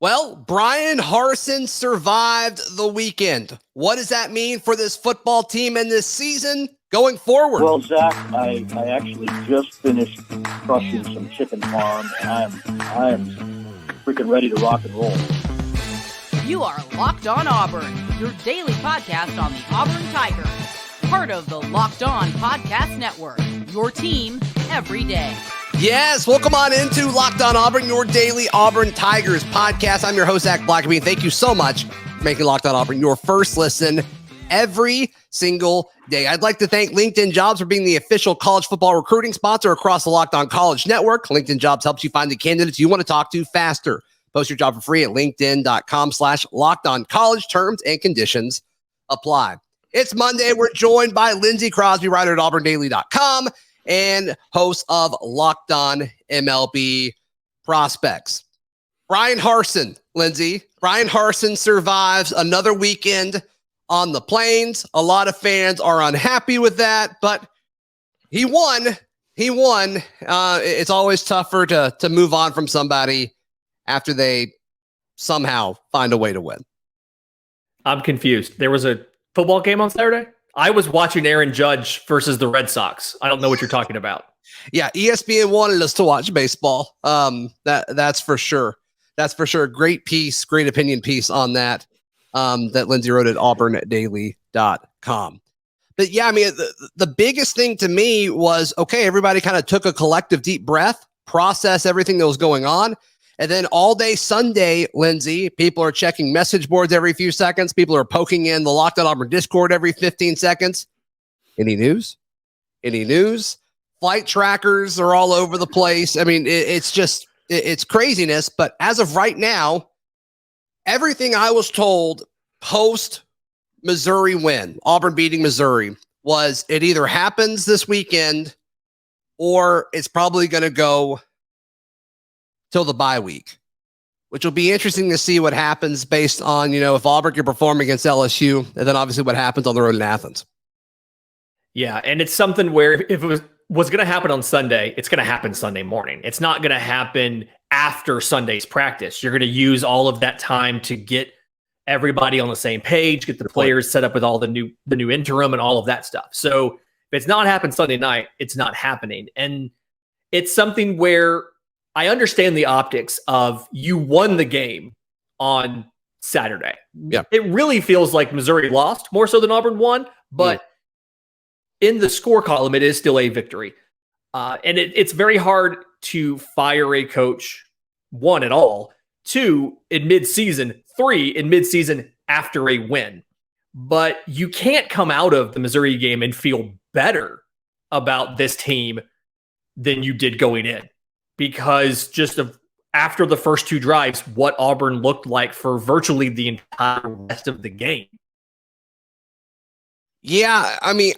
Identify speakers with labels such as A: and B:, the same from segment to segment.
A: Well, Bryan Harsin survived the weekend. What does that mean for this football team and this season going forward?
B: Well, Zach, I actually just finished crushing some chicken farm, and I am freaking ready to rock and roll.
C: You are Locked On Auburn, your daily podcast on the Auburn Tigers. Part of the Locked On Podcast Network, your team every day.
A: Yes, welcome on into Locked On Auburn, your daily Auburn Tigers podcast. I'm your host, Zach Blackerby, and thank you so much for making Locked On Auburn your first listen every single day. I'd like to thank LinkedIn Jobs for being the official college football recruiting sponsor across the Locked On College Network. LinkedIn Jobs helps you find the candidates you want to talk to faster. Post your job for free at linkedin.com/LockedOnCollege. Terms and conditions apply. It's Monday. We're joined by Lindsey Crosby, writer at auburndaily.com. and host of Locked On MLB Prospects. Bryan Harsin, Lindsey. Bryan Harsin survives another weekend on the Plains. A lot of fans are unhappy with that, but he won. It's always tougher to move on from somebody after they somehow find a way to win.
D: I'm confused. There was a football game on Saturday? I was watching Aaron Judge versus the Red Sox. I don't know what you're talking about.
A: Yeah, ESPN wanted us to watch baseball. That's for sure. That's for sure. Great piece, great opinion piece on that that Lindsey wrote at auburndaily.com. But yeah, I mean, the biggest thing to me was, okay, everybody kind of took a collective deep breath, processed everything that was going on. And then all day Sunday, Lindsey, people are checking message boards every few seconds. People are poking in the Locked On Auburn Discord every 15 seconds. Any news? Flight trackers are all over the place. I mean, it's craziness. But as of right now, everything I was told post Missouri win, Auburn beating Missouri, was it either happens this weekend or it's probably going to go till the bye week, which will be interesting to see what happens based on, if Auburn can perform against LSU, and then obviously what happens on the road in Athens.
D: Yeah, and it's something where if it was going to happen on Sunday, it's going to happen Sunday morning. It's not going to happen after Sunday's practice. You're going to use all of that time to get everybody on the same page, get the players set up with all the new interim and all of that stuff. So if it's not happening Sunday night, it's not happening. And it's something where I understand the optics of you won the game on Saturday.
A: Yeah.
D: It really feels like Missouri lost more so than Auburn won, but in the score column, it is still a victory. And it's very hard to fire a coach, one, at all, two, in midseason, three, in midseason after a win. But you can't come out of the Missouri game and feel better about this team than you did going in. Because after the first two drives, what Auburn looked like for virtually the entire rest of the game.
A: Yeah, I mean,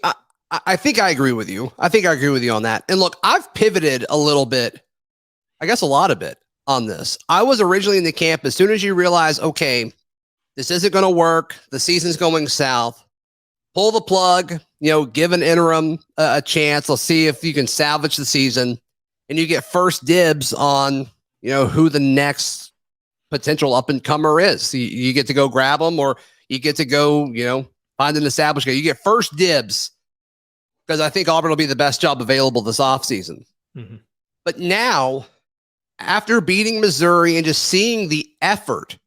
A: I think I agree with you. I think I agree with you on that. And look, I've pivoted a little bit, I guess a lot of it, on this. I was originally in the camp, as soon as you realize, okay, this isn't going to work, the season's going south, pull the plug, give an interim a chance. Let's see if you can salvage the season. And you get first dibs on, who the next potential up-and-comer is. You get to go grab them, or you get to go, find an established guy. You get first dibs because I think Auburn will be the best job available this offseason. Mm-hmm. But now, after beating Missouri and just seeing the effort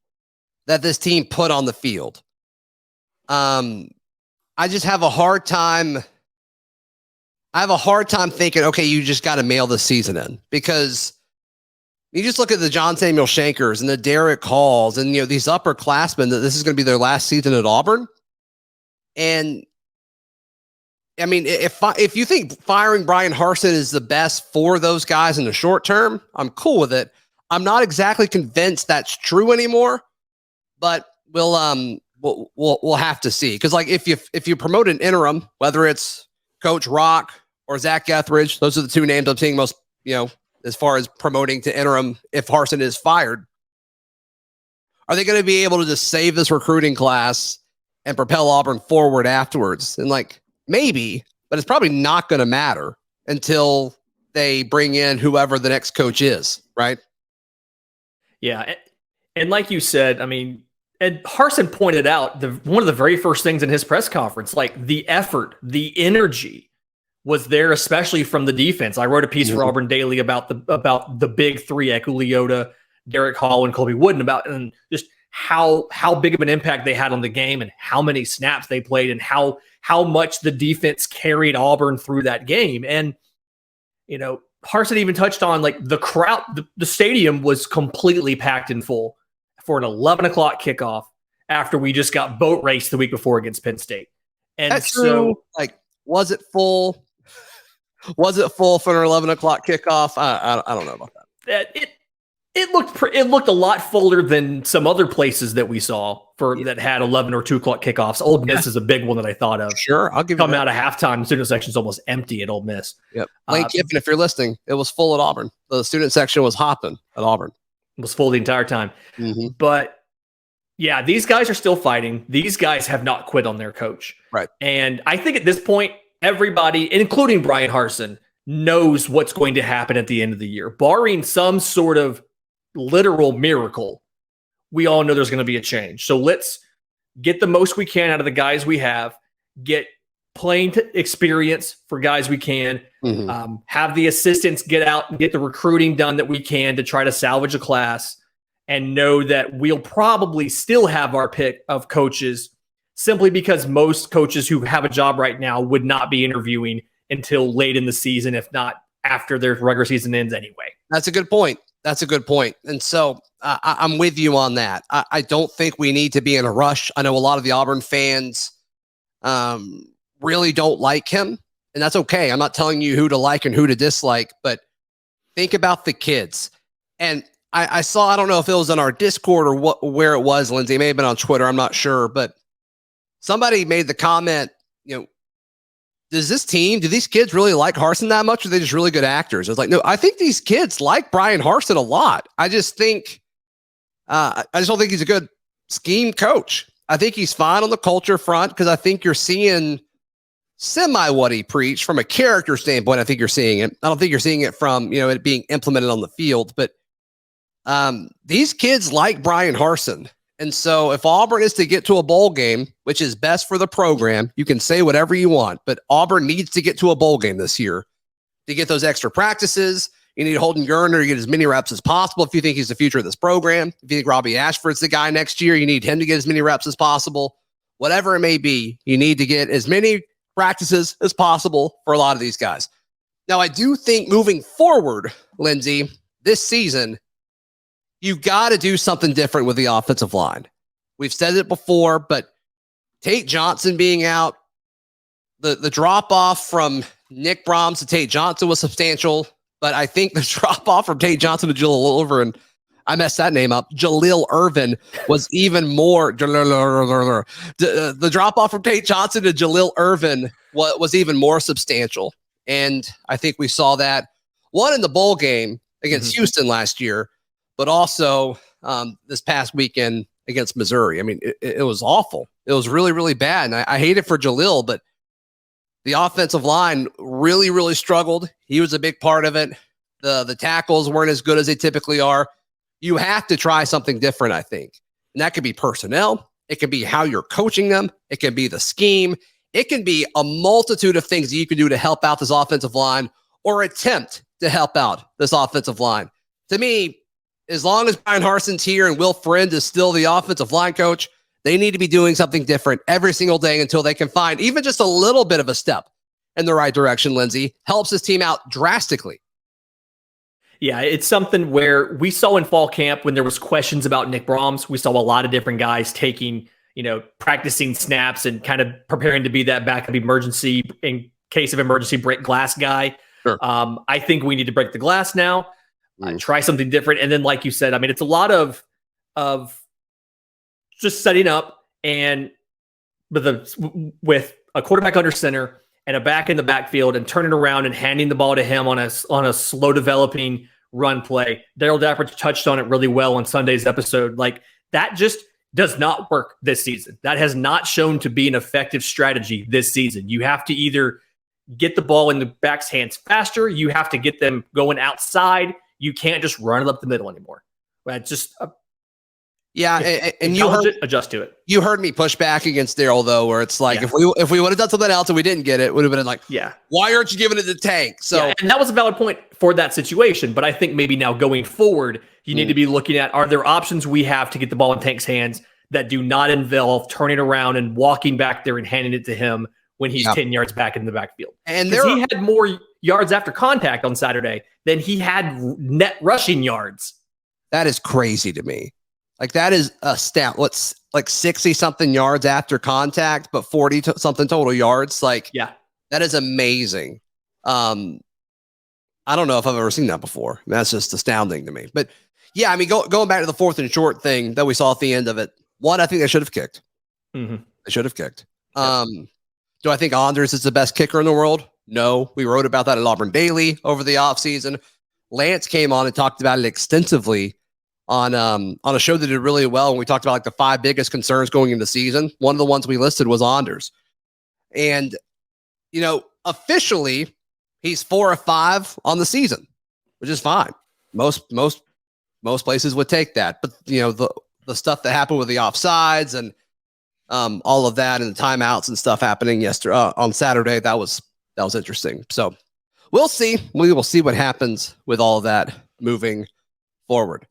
A: that this team put on the field, I just have a hard time. I have a hard time thinking, okay, you just got to mail the season in, because you just look at the John Samuel Shankers and the Derek Halls and, these upperclassmen that this is going to be their last season at Auburn. And I mean, if you think firing Bryan Harsin is the best for those guys in the short term, I'm cool with it. I'm not exactly convinced that's true anymore, but we'll have to see. Because if you promote an interim, whether it's Coach Rock or Zach Etheridge, those are the two names I'm seeing most, as far as promoting to interim if Harsin is fired. Are they going to be able to just save this recruiting class and propel Auburn forward afterwards? And maybe, but it's probably not going to matter until they bring in whoever the next coach is, right?
D: Yeah. And like you said, I mean, and Harsin pointed out one of the very first things in his press conference, like the effort, the energy was there, especially from the defense. I wrote a piece for Auburn Daily about the big three, Ekuliota, Derek Hall, and Colby Wooden, and just how big of an impact they had on the game and how many snaps they played and how much the defense carried Auburn through that game. And, Harsin even touched on like the crowd, the stadium was completely packed and full for an 11 o'clock kickoff after we just got boat raced the week before against Penn State. And
A: that's true. Like, was it full? Was it full for an 11 o'clock kickoff? I don't know about that.
D: It looked a lot fuller than some other places that we saw that had 11 or 2 o'clock kickoffs. Old Miss is a big one that I thought of.
A: Sure, I'll give you
D: coming out of halftime. The student section's almost empty at Old Miss.
A: Yep. Lane Kiffin, if you're listening, it was full at Auburn. The student section was hopping at Auburn.
D: It was full the entire time.
A: Mm-hmm.
D: But yeah, these guys are still fighting. These guys have not quit on their coach.
A: Right.
D: And I think at this point, everybody, including Bryan Harsin, knows what's going to happen at the end of the year. Barring some sort of literal miracle, we all know there's going to be a change. So let's get the most we can out of the guys we have, get playing experience for guys we can, have the assistants get out and get the recruiting done that we can to try to salvage a class, and know that we'll probably still have our pick of coaches simply because most coaches who have a job right now would not be interviewing until late in the season, if not after their regular season ends anyway.
A: That's a good point. And so I'm with you on that. I don't think we need to be in a rush. I know a lot of the Auburn fans really don't like him, and that's okay. I'm not telling you who to like and who to dislike, but think about the kids. And I saw, I don't know if it was on our Discord or where it was, Lindsay. It may have been on Twitter. I'm not sure, but somebody made the comment, do these kids really like Harsin that much, or are they just really good actors? I was like, no, I think these kids like Bryan Harsin a lot. I just think, I just don't think he's a good scheme coach. I think he's fine on the culture front because I think you're seeing semi what he preached from a character standpoint. I think you're seeing it. I don't think you're seeing it from, it being implemented on the field, but these kids like Bryan Harsin. And so if Auburn is to get to a bowl game, which is best for the program, you can say whatever you want, but Auburn needs to get to a bowl game this year to get those extra practices. You need Holden Geriner to get as many reps as possible if you think he's the future of this program. If you think Robby Ashford's the guy next year, you need him to get as many reps as possible. Whatever it may be, you need to get as many practices as possible for a lot of these guys. Now, I do think moving forward, Lindsay, this season, you got to do something different with the offensive line. We've said it before, but Tate Johnson being out, the drop-off from Nick Brahms to Tate Johnson was substantial, but I think the drop-off from Tate Johnson to Jalil Irvin, I messed that name up, Jalil Irvin, was even more, the drop-off from Tate Johnson to Jalil Irvin was even more substantial. And I think we saw that, one in the bowl game against Houston last year, but also this past weekend against Missouri. I mean, it was awful. It was really, really bad. And I hate it for Jalil, but the offensive line really, really struggled. He was a big part of it. The tackles weren't as good as they typically are. You have to try something different, I think. And that could be personnel. It can be how you're coaching them. It can be the scheme. It can be a multitude of things that you can do to help out this offensive line or attempt to help out this offensive line. To me, as long as Bryan Harsin's here and Will Friend is still the offensive line coach, they need to be doing something different every single day until they can find even just a little bit of a step in the right direction. Lindsay, helps his team out drastically.
D: Yeah, it's something where we saw in fall camp when there was questions about Nick Brahms, we saw a lot of different guys taking, practicing snaps and kind of preparing to be that backup emergency, in case of emergency, break glass guy.
A: Sure.
D: I think we need to break the glass now. Try something different. And then, like you said, I mean, it's a lot of just setting up and with a quarterback under center and a back in the backfield and turning around and handing the ball to him on a slow developing run play. Darryl Dapper touched on it really well on Sunday's episode. Like, that just does not work this season. That has not shown to be an effective strategy this season. You have to either get the ball in the back's hands faster. You have to get them going outside. You can't just run it up the middle anymore. It's just
A: Yeah, and you heard,
D: adjust to it.
A: You heard me push back against Daryl though, where it's like if we would have done something else and we didn't get it, it would have been like, why aren't you giving it to Tank? So
D: and that was a valid point for that situation. But I think maybe now going forward, you need to be looking at, are there options we have to get the ball in Tank's hands that do not involve turning around and walking back there and handing it to him when he's 10 yards back in the backfield? And he had more yards after contact on Saturday than he had net rushing yards. That
A: is crazy to me. Like that is a stat. What's like 60 something yards after contact, but 40 something total yards. Like, that is amazing. I don't know if I've ever seen that before. That's just astounding to me. But yeah, I mean, going back to the 4th and short thing that we saw at the end of it. One, I think they should have kicked. They should have kicked. Do I think Anders is the best kicker in the world? No. We wrote about that at Auburn Daily over the offseason. Lance came on and talked about it extensively on a show that did really well. And we talked about like the 5 biggest concerns going into the season. One of the ones we listed was Anders. And, you know, officially he's 4 or 5 on the season, which is fine. Most places would take that. But, you know, the stuff that happened with the offsides and all of that and the timeouts and stuff happening yesterday on Saturday, that was interesting. So we'll see. We will see what happens with all of that moving forward.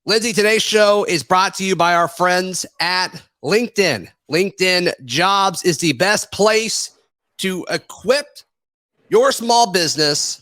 A: Lindsay, today's show is brought to you by our friends at LinkedIn. LinkedIn Jobs is the best place to equip your small business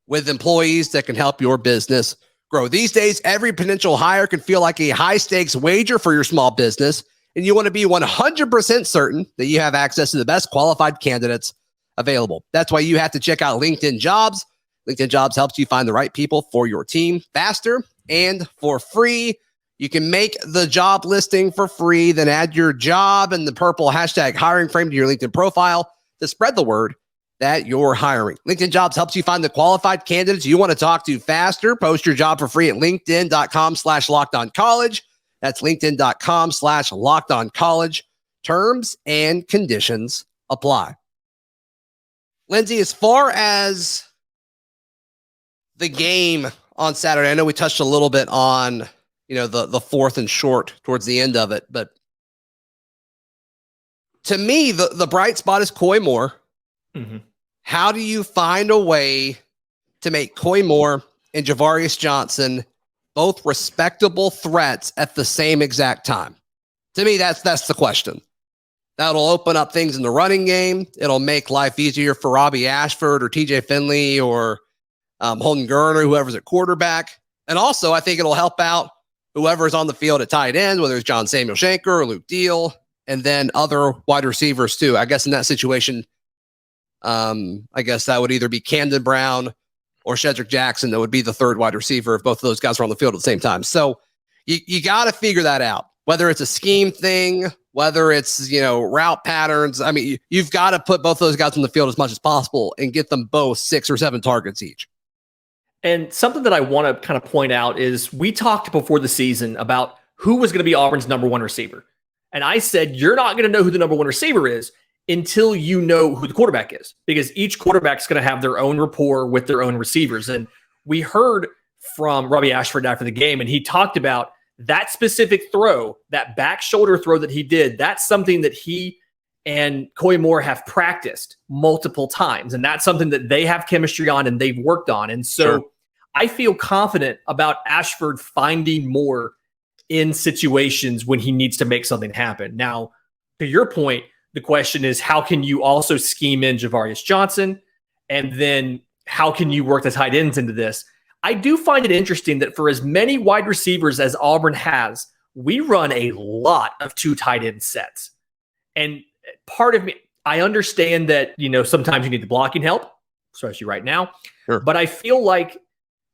A: with employees that can help your business grow. These days, every potential hire can feel like a high-stakes wager for your small business, and you want to be 100% certain that you have access to the best qualified candidates available. That's why you have to check out LinkedIn Jobs. LinkedIn Jobs helps you find the right people for your team faster and for free. You can make the job listing for free, then add your job and the purple hashtag hiring frame to your LinkedIn profile to spread the word that you're hiring. LinkedIn Jobs helps you find the qualified candidates you want to talk to faster. Post your job for free at linkedin.com/lockedoncollege. That's linkedin.com/lockedoncollege. Terms and conditions apply. Lindsay, as far as the game on Saturday, I know we touched a little bit on, you know, the 4th and short towards the end of it, but to me, the bright spot is Coy Moore. How do you find a way to make Coy Moore and Javarius Johnson both respectable threats at the same exact time? To me, that's the question. That'll open up things in the running game. It'll make life easier for Robby Ashford or TJ Finley or Holden Geriner, whoever's at quarterback. And also, I think it'll help out whoever's on the field at tight end, whether it's John Samuel Shanker or Luke Deal, and then other wide receivers too. I guess in that situation, I guess that would either be Camden Brown or Shedrick Jackson. That would be the 3rd wide receiver if both of those guys are on the field at the same time. So you got to figure that out, whether it's a scheme thing, whether it's, you know, route patterns. I mean, you've got to put both those guys on the field as much as possible and get them both 6 or 7 targets each.
D: And something that I want to kind of point out is we talked before the season about who was going to be Auburn's number 1 receiver. And I said, you're not going to know who the number 1 receiver is until you know who the quarterback is, because each quarterback's going to have their own rapport with their own receivers. And we heard from Robby Ashford after the game, and he talked about that specific throw, that back shoulder throw that he did. That's something that he and Coy Moore have practiced multiple times. And that's something that they have chemistry on and they've worked on. And so I feel confident about Ashford finding Moore in situations when he needs to make something happen. Now, to your point, the question is, how can you also scheme in Javarius Johnson? And then how can you work the tight ends into this? I do find it interesting that for as many wide receivers as Auburn has, we run a lot of 2 tight end sets. And part of me, I understand that, you know, sometimes you need the blocking help, especially right now. But I feel like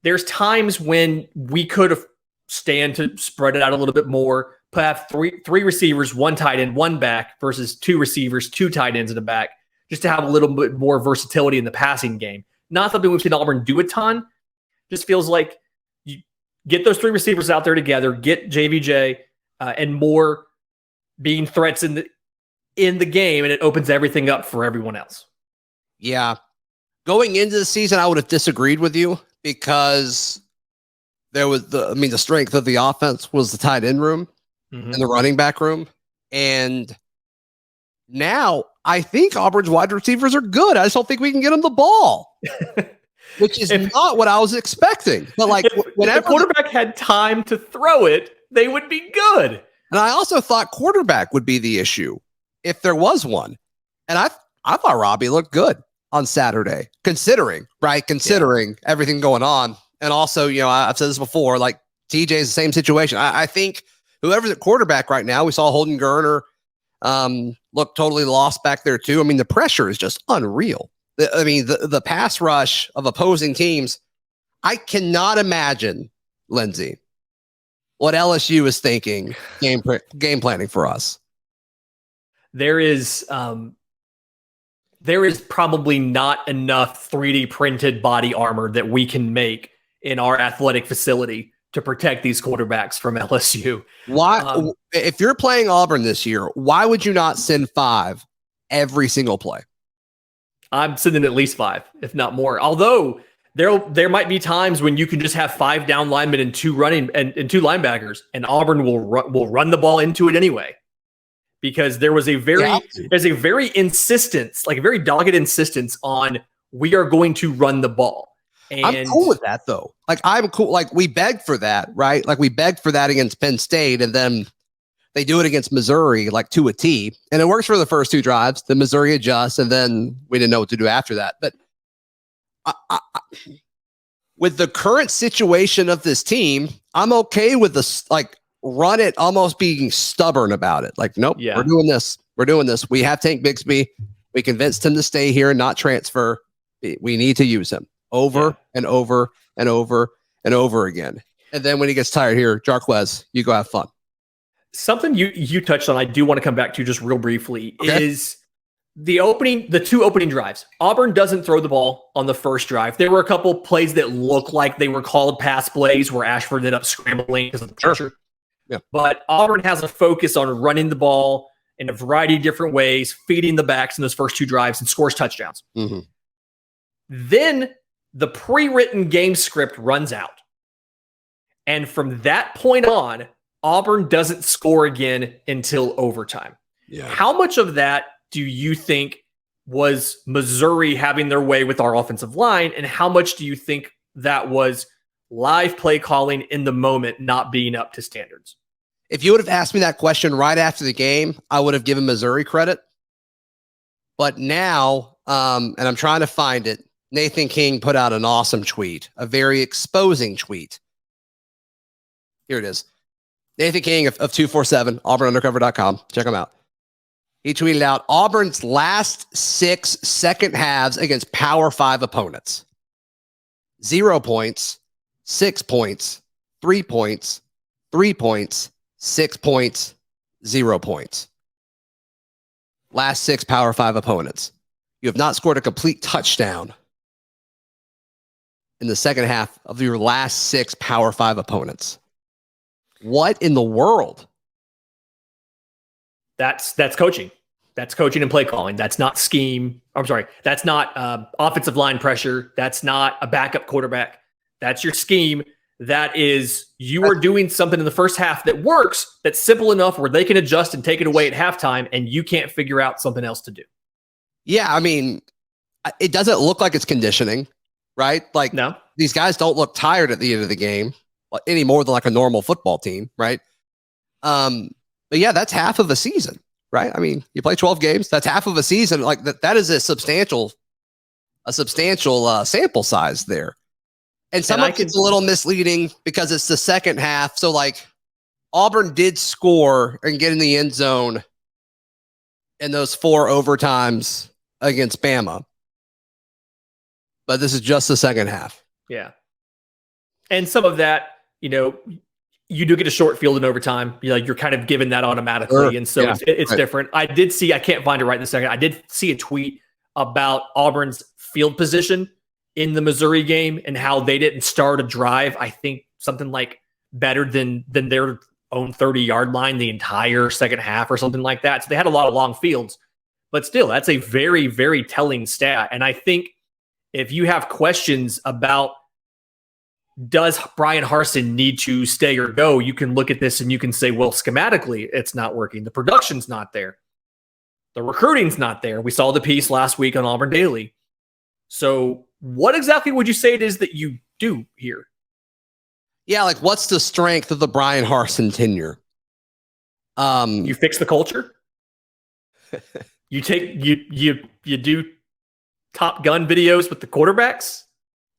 D: there's times when we could have stand to spread it out a little bit more, have three receivers, 1 tight end, 1 back versus 2 receivers, 2 tight ends in the back, just to have a little bit more versatility in the passing game. Not something we've seen Auburn do a ton. Just feels like you get those 3 receivers out there together, get JVJ and Moore being threats in the game, and it opens everything up for everyone else.
A: Yeah. Going into the season, I would have disagreed with you because there was the strength of the offense was the tight end room. in the running back room. And now I think Auburn's wide receivers are good. I just don't think we can get them the ball, which is not what I was expecting. But like, whenever
D: the quarterback had time to throw it, they would be good.
A: And I also thought quarterback would be the issue if there was one. And I thought Robby looked good on Saturday, considering everything going on. And also, I've said this before, like TJ is the same situation. I think whoever's at quarterback right now, we saw Holden Gerner look totally lost back there too. I mean, the pressure is just unreal. The pass rush of opposing teams, I cannot imagine, Lindsay, what LSU is thinking game planning for us.
D: There is probably not enough 3D printed body armor that we can make in our athletic facility to protect these quarterbacks from LSU.
A: Why, if you're playing Auburn this year, why would you not send 5 every single play?
D: I'm sending at least 5, if not more. Although there might be times when you can just have 5 down linemen and 2 running and 2 linebackers, and Auburn will run the ball into it anyway. Because there was a very insistence, like a very dogged insistence on we are going to run the ball. And
A: I'm cool with that though. Like I'm cool. Like we begged for that, right? Like we begged for that against Penn State, and then they do it against Missouri, like to a T. And it works for the first 2 drives. Then Missouri adjusts, and then we didn't know what to do after that. But with the current situation of this team, I'm okay with this. Like run it, almost being stubborn about it. Like, nope, we're doing this. We're doing this. We have Tank Bigsby. We convinced him to stay here and not transfer. We need to use him over and over and over and over again. And then when he gets tired here, Jarquez, you go have fun.
D: Something you touched on, I do want to come back to just real briefly, is the 2 opening drives. Auburn doesn't throw the ball on the first drive. There were a couple plays that looked like they were called pass plays where Ashford ended up scrambling because of the pressure.
A: Yeah.
D: But Auburn has a focus on running the ball in a variety of different ways, feeding the backs in those first 2 drives, and scores touchdowns.
A: Mm-hmm.
D: Then the pre-written game script runs out. And from that point on, Auburn doesn't score again until overtime.
A: Yeah.
D: How much of that do you think was Missouri having their way with our offensive line? And how much do you think that was live play calling in the moment not being up to standards?
A: If you would have asked me that question right after the game, I would have given Missouri credit. But now, and I'm trying to find it, Nathan King put out an awesome tweet, a very exposing tweet. Here it is. Nathan King of 247, auburnundercover.com. Check him out. He tweeted out Auburn's last 6 second halves against Power 5 opponents. 0 points, 6 points, 3 points, 3 points, 6 points, 0 points. Last 6 Power 5 opponents. You have not scored a complete touchdown in the second half of your last 6 Power 5 opponents. What in the world?
D: That's coaching. That's coaching and play calling. That's not scheme. I'm sorry. That's not offensive line pressure. That's not a backup quarterback. That's your scheme. That is, you are doing something in the first half that works, that's simple enough where they can adjust and take it away at halftime, and you can't figure out something else to do.
A: Yeah, I mean, it doesn't look like it's conditioning, right? Like,
D: no,
A: these guys don't look tired at the end of the game any more than like a normal football team, right? But yeah, that's half of a season, right? I mean, you play 12 games, that's half of a season. Like that is a substantial sample size there. And some of it's a little misleading because it's the second half. So like Auburn did score and get in the end zone in those 4 overtimes against Bama. But this is just the second half.
D: Yeah. And some of that, you do get a short field in overtime. You're kind of given that automatically.
A: Sure.
D: And so it's different. I can't find it right in a second. I did see a tweet about Auburn's field position in the Missouri game and how they didn't start a drive, I think something like better than their own 30-yard line the entire second half or something like that. So they had a lot of long fields, but still, that's a very, very telling stat. And I think if you have questions about does Bryan Harsin need to stay or go? You can look at this and you can say, well, schematically, it's not working. The production's not there. The recruiting's not there. We saw the piece last week on Auburn Daily. So what exactly would you say it is that you do here?
A: Yeah, like what's the strength of the Bryan Harsin tenure?
D: You fix the culture. You do Top Gun videos with the quarterbacks.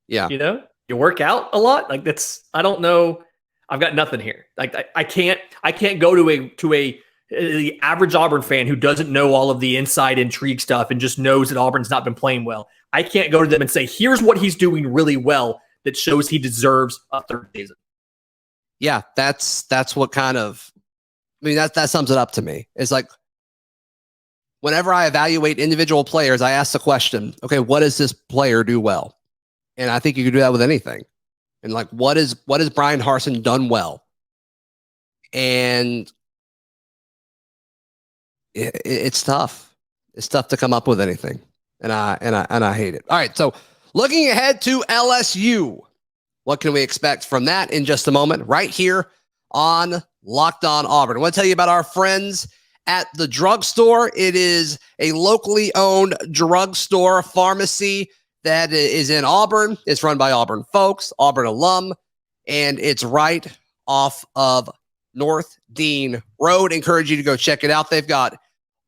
A: Yeah.
D: You work out a lot. Like I don't know. I've got nothing here. Like I can't go to the average Auburn fan who doesn't know all of the inside intrigue stuff and just knows that Auburn's not been playing well. I can't go to them and say, here's what he's doing really well that shows he deserves a third season.
A: Yeah, that's what kind of, that sums it up to me. It's like, whenever I evaluate individual players, I ask the question, okay, what does this player do well? And I think you can do that with anything. And like, what is Bryan Harsin done well? And it's tough. It's tough to come up with anything. And I hate it. All right. So looking ahead to LSU, what can we expect from that in just a moment, right here on Locked On Auburn? I want to tell you about our friends at the drugstore. It is a locally owned drugstore pharmacy that is in Auburn. It's run by Auburn folks, Auburn alum, and it's right off of North Dean Road. Encourage you to go check it out. They've got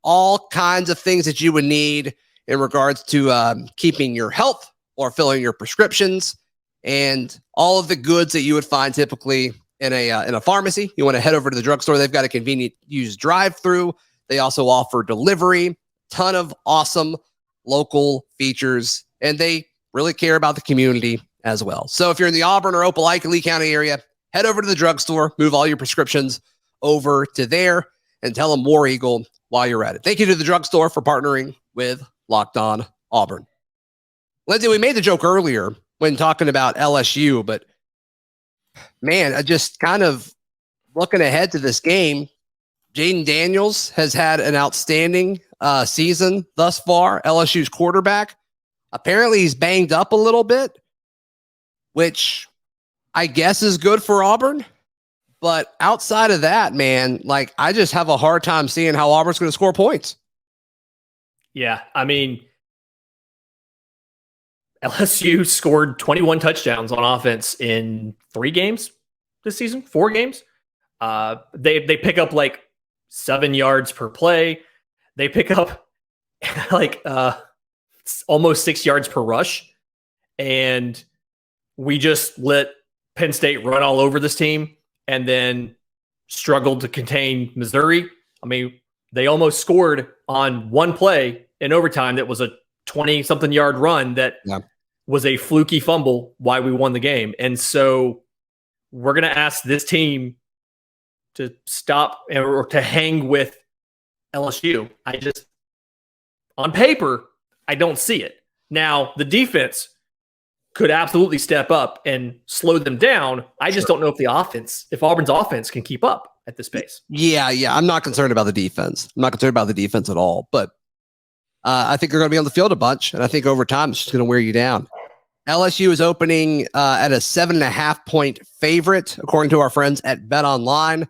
A: all kinds of things that you would need in regards to keeping your health or filling your prescriptions and all of the goods that you would find typically in a pharmacy. You want to head over to the drugstore. They've got a convenient use drive-through. They also offer delivery, ton of awesome local features, and they really care about the community as well. So if you're in the Auburn or Opelika, Lee County area, head over to the drugstore, move all your prescriptions over to there, and tell them War Eagle while you're at it. Thank you to the drugstore for partnering with Locked On Auburn. Lindsay, we made the joke earlier when talking about LSU, but man, I just kind of looking ahead to this game. Jaden Daniels has had an outstanding season thus far. LSU's quarterback. Apparently he's banged up a little bit, which I guess is good for Auburn. But outside of that, man, like I just have a hard time seeing how Auburn's going to score points. Yeah, I mean,
D: LSU scored 21 touchdowns on offense in 3 games this season, 4 games. They pick up like 7 yards per play. They pick up like almost 6 yards per rush. And we just let Penn State run all over this team and then struggled to contain Missouri. I mean, they almost scored on one play in overtime that was a 20-something yard run that was a fluky fumble why we won the game. And so we're going to ask this team to stop or to hang with LSU. On paper, I don't see it. Now, the defense could absolutely step up and slow them down. I just don't know if Auburn's offense can keep up at this pace.
A: Yeah. I'm not concerned about the defense. I'm not concerned about the defense at all. But I think they're going to be on the field a bunch, and I think over time it's just going to wear you down. LSU is opening at a 7.5-point favorite, according to our friends at Bet Online.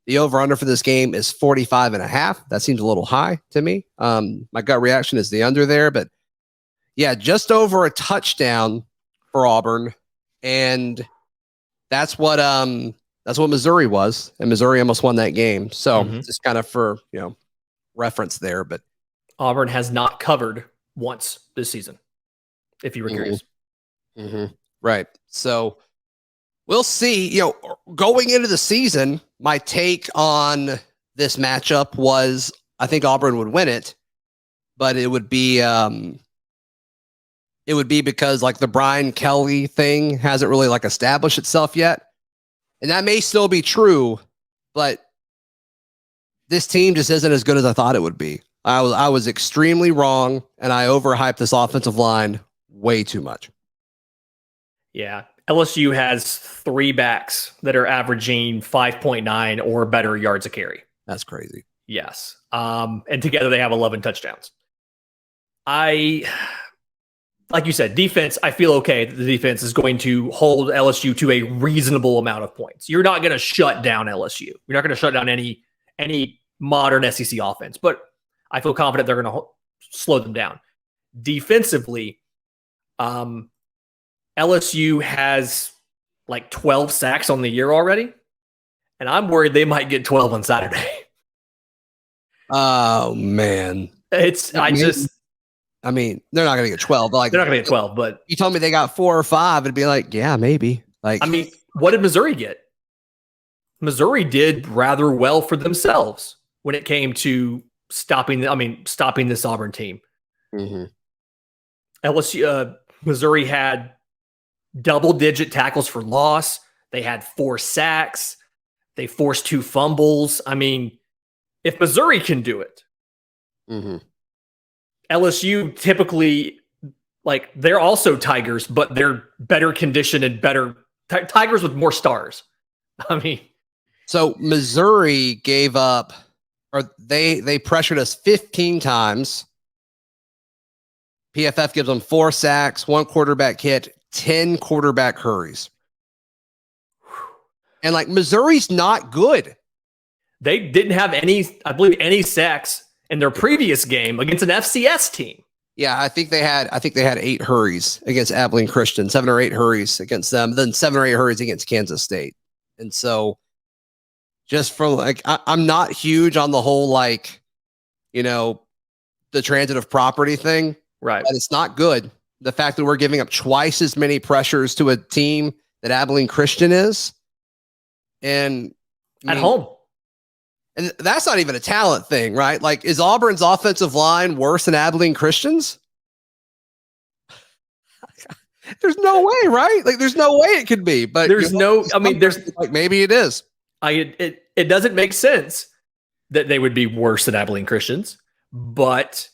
A: The over/under for this game is 45.5. That seems a little high to me. My gut reaction is the under there, but yeah, just over a touchdown for Auburn, and that's what Missouri was, and Missouri almost won that game. So just kind of for reference there, but
D: Auburn has not covered once this season, if you were curious.
A: Right. So we'll see. Going into the season, my take on this matchup was I think Auburn would win it, but it would be because like the Brian Kelly thing hasn't really like established itself yet. And that may still be true, but this team just isn't as good as I thought it would be. I was extremely wrong, and I overhyped this offensive line way too much.
D: Yeah. LSU has 3 backs that are averaging 5.9 or better yards a carry.
A: That's crazy.
D: Yes. And together they have 11 touchdowns. The like you said, defense, I feel okay that the defense is going to hold LSU to a reasonable amount of points. You're not going to shut down LSU. You're not going to shut down any modern SEC offense, but I feel confident they're going to slow them down. Defensively, LSU has like 12 sacks on the year already, and I'm worried they might get 12 on Saturday.
A: Oh man,
D: I
A: mean, they're not going to get 12. But like,
D: they're not going to get 12, but
A: you told me they got 4 or 5, it'd be like, yeah, maybe. Like,
D: I mean, what did Missouri get? Missouri did rather well for themselves when it came to stopping this Auburn team.
A: mm-hmm.
D: Missouri had double-digit tackles for loss. They had 4 sacks. They forced 2 fumbles. I mean, if Missouri can do it,
A: mm-hmm.
D: LSU typically, like, they're also Tigers, but they're better conditioned and better Tigers with more stars. I mean,
A: so Missouri gave up, or they pressured us 15 times. PFF gives them 4 sacks, 1 quarterback hit, 10 quarterback hurries. And like, Missouri's not good.
D: They didn't have any sacks in their previous game against an FCS team.
A: Yeah, I think they had 8 hurries against Abilene Christian, 7 or 8 hurries against them, then 7 or 8 hurries against Kansas State. And so just for like, I'm not huge on the whole, like, you know, the transitive property thing,
D: right?
A: But it's not good. The fact that we're giving up twice as many pressures to a team that Abilene Christian is, and
D: at home.
A: And that's not even a talent thing, right? Like, is Auburn's offensive line worse than Abilene Christian's? There's no way, right? Like, there's no way it could be. But
D: there's like,
A: maybe it is.
D: It doesn't make sense that they would be worse than Abilene Christians, but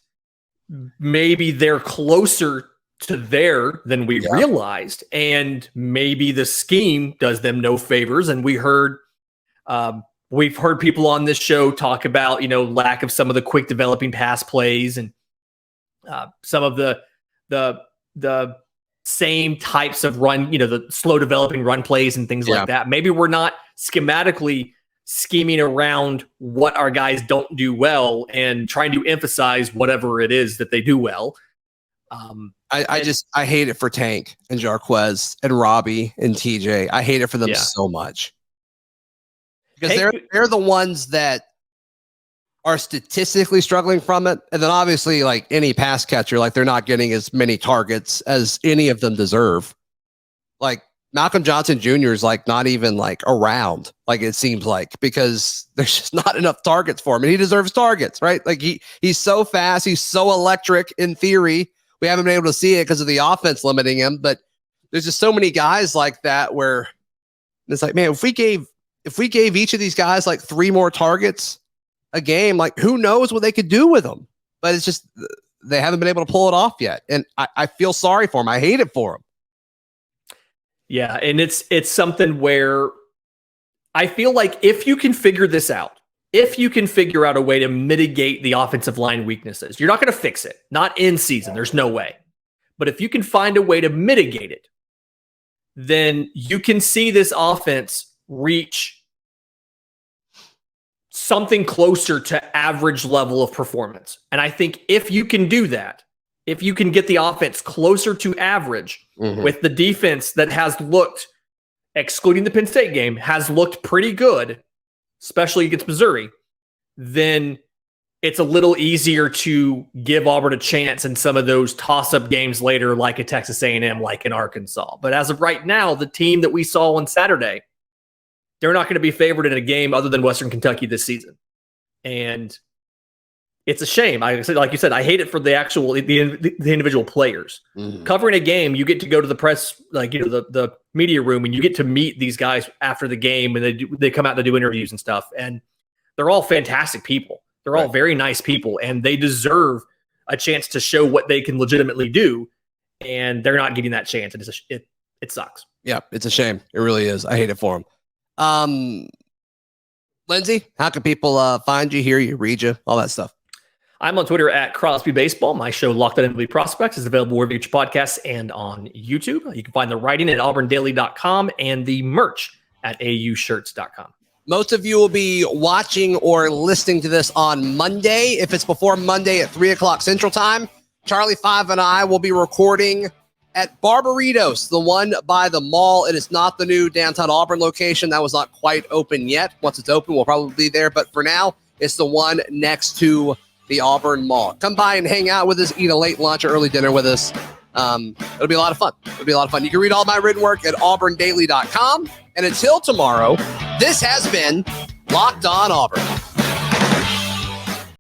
D: maybe they're closer to there than we realized, and maybe the scheme does them no favors. And we've heard people on this show talk about, you know, lack of some of the quick developing pass plays and some of the same types of run, you know, the slow developing run plays and things like that. Maybe we're not schematically scheming around what our guys don't do well and trying to emphasize whatever it is that they do well.
A: I hate it for Tank and Jarquez and Robby and TJ. I hate it for them so much. Because they're the ones that are statistically struggling from it. And then obviously, like any pass catcher, like they're not getting as many targets as any of them deserve. Like Malcolm Johnson Jr. is like not even like around, like it seems like, because there's just not enough targets for him. And he deserves targets, right? Like he's so fast, he's so electric in theory. We haven't been able to see it because of the offense limiting him, but there's just so many guys like that where it's like, man, if we gave each of these guys like 3 more targets a game, like who knows what they could do with them. But it's just, they haven't been able to pull it off yet. And I feel sorry for them. I hate it for them.
D: Yeah. And it's something where I feel like if you can figure this out, if you can figure out a way to mitigate the offensive line weaknesses, you're not going to fix it. Not in season. There's no way. But if you can find a way to mitigate it, then you can see this offense reach something closer to average level of performance. And I think if you can do that, if you can get the offense closer to average with the defense that has looked, excluding the Penn State game, has looked pretty good, especially against Missouri, then it's a little easier to give Auburn a chance in some of those toss-up games later, like at Texas A&M, like in Arkansas. But as of right now, the team that we saw on Saturday, they're not going to be favored in a game other than Western Kentucky this season. And it's a shame. Like you said, I hate it for the individual players. Covering a game, you get to go to the press, like, you know, the media room, and you get to meet these guys after the game, and they come out to do interviews and stuff. And they're all fantastic people. They're all very nice people, and they deserve a chance to show what they can legitimately do. And they're not getting that chance. And it sucks. Yeah,
A: it's a shame. It really is. I hate it for them. Lindsay, how can people find you, hear you, read you, all that stuff?
D: I'm on Twitter at Crosby Baseball. My show, Locked On MLB Prospects, is available wherever you get your podcasts and on YouTube. You can find the writing at auburndaily.com and the merch at aushirts.com.
A: Most of you will be watching or listening to this on Monday. If it's before Monday at 3 o'clock Central Time, Charlie 5 and I will be recording at Barbaritos, the one by the mall. It is not the new downtown Auburn location. That was not quite open yet. Once it's open, we'll probably be there. But for now, it's the one next to the Auburn Mall. Come by and hang out with us, eat a late lunch or early dinner with us. It'll be a lot of fun. You can read all my written work at auburndaily.com. And until tomorrow, this has been Locked On Auburn.